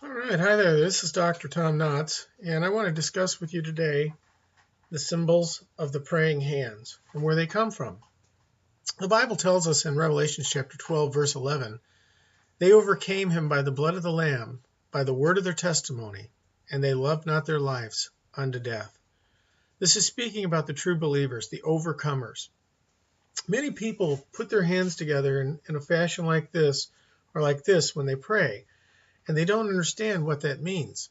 All right, hi there. This is Dr. Tom Knotts, and I want to discuss with you today the symbols of the praying hands and where they come from. The Bible tells us in Revelation chapter 12, verse 11, they overcame him by the blood of the Lamb, by the word of their testimony, and they loved not their lives unto death. This is speaking about the true believers, the overcomers. Many people put their hands together in a fashion like this or like this when they pray, and they don't understand what that means.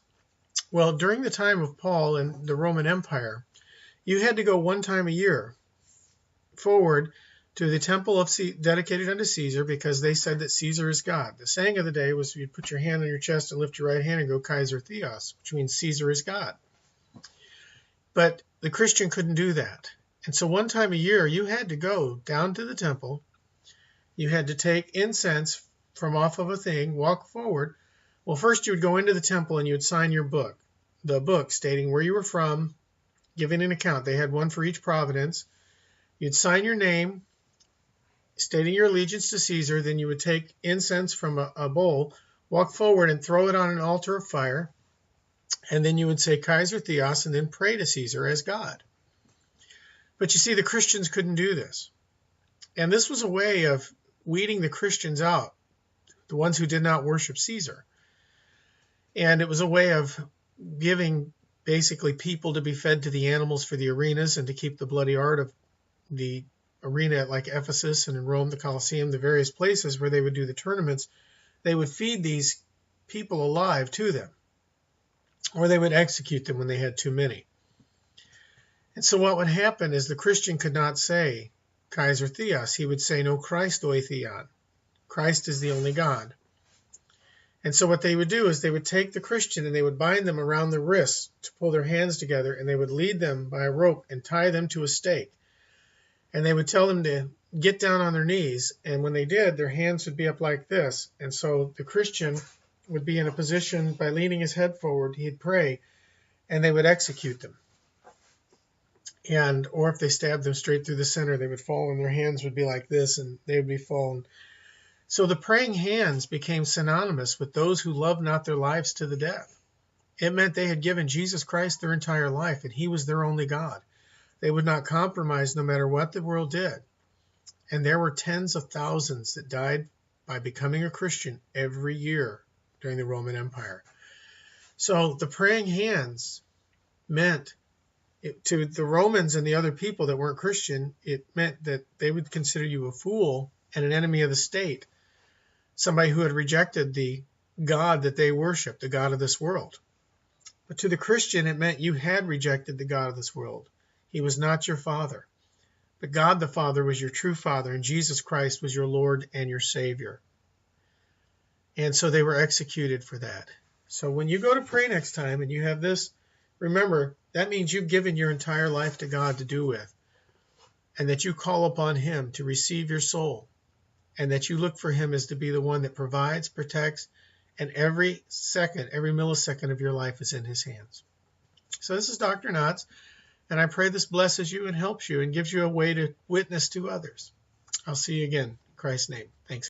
Well, during the time of Paul in the Roman Empire, you had to go one time a year forward to the temple dedicated unto Caesar, because they said that Caesar is God. The saying of the day was you'd put your hand on your chest and lift your right hand and go Kaiser Theos, which means Caesar is God. But the Christian couldn't do that. And so one time a year, you had to go down to the temple. You had to take incense from off of a thing, walk forward. Well, first you would go into the temple and you would sign your book, the book stating where you were from, giving an account. They had one for each province. You'd sign your name, stating your allegiance to Caesar. Then you would take incense from a bowl, walk forward and throw it on an altar of fire. And then you would say Kaiser Theos and then pray to Caesar as God. But you see, the Christians couldn't do this. And this was a way of weeding the Christians out, the ones who did not worship Caesar. And it was a way of giving basically people to be fed to the animals for the arenas and to keep the bloody art of the arena at like Ephesus and in Rome, the Colosseum, the various places where they would do the tournaments. They would feed these people alive to them, or they would execute them when they had too many. And so what would happen is the Christian could not say Kaiser Theos. He would say no Christoi Theon. Christ is the only God. And so what they would do is they would take the Christian and they would bind them around the wrists to pull their hands together, and they would lead them by a rope and tie them to a stake. And they would tell them to get down on their knees. And when they did, their hands would be up like this. And so the Christian would be in a position by leaning his head forward, he'd pray, and they would execute them. Or if they stabbed them straight through the center, they would fall and their hands would be like this and they would be fallen. So the praying hands became synonymous with those who loved not their lives to the death. It meant they had given Jesus Christ their entire life and he was their only God. They would not compromise no matter what the world did. And there were tens of thousands that died by becoming a Christian every year during the Roman Empire. So the praying hands meant, to the Romans and the other people that weren't Christian, it meant that they would consider you a fool and an enemy of the state, somebody who had rejected the God that they worshiped, the God of this world. But to the Christian, it meant you had rejected the God of this world. He was not your father. But God the Father was your true Father, and Jesus Christ was your Lord and your Savior. And so they were executed for that. So when you go to pray next time and you have this, remember, that means you've given your entire life to God to do with, and that you call upon him to receive your soul, and that you look for him as to be the one that provides, protects, and every second, every millisecond of your life is in his hands. So this is Dr. Knotts, and I pray this blesses you and helps you and gives you a way to witness to others. I'll see you again. In Christ's name. Thanks.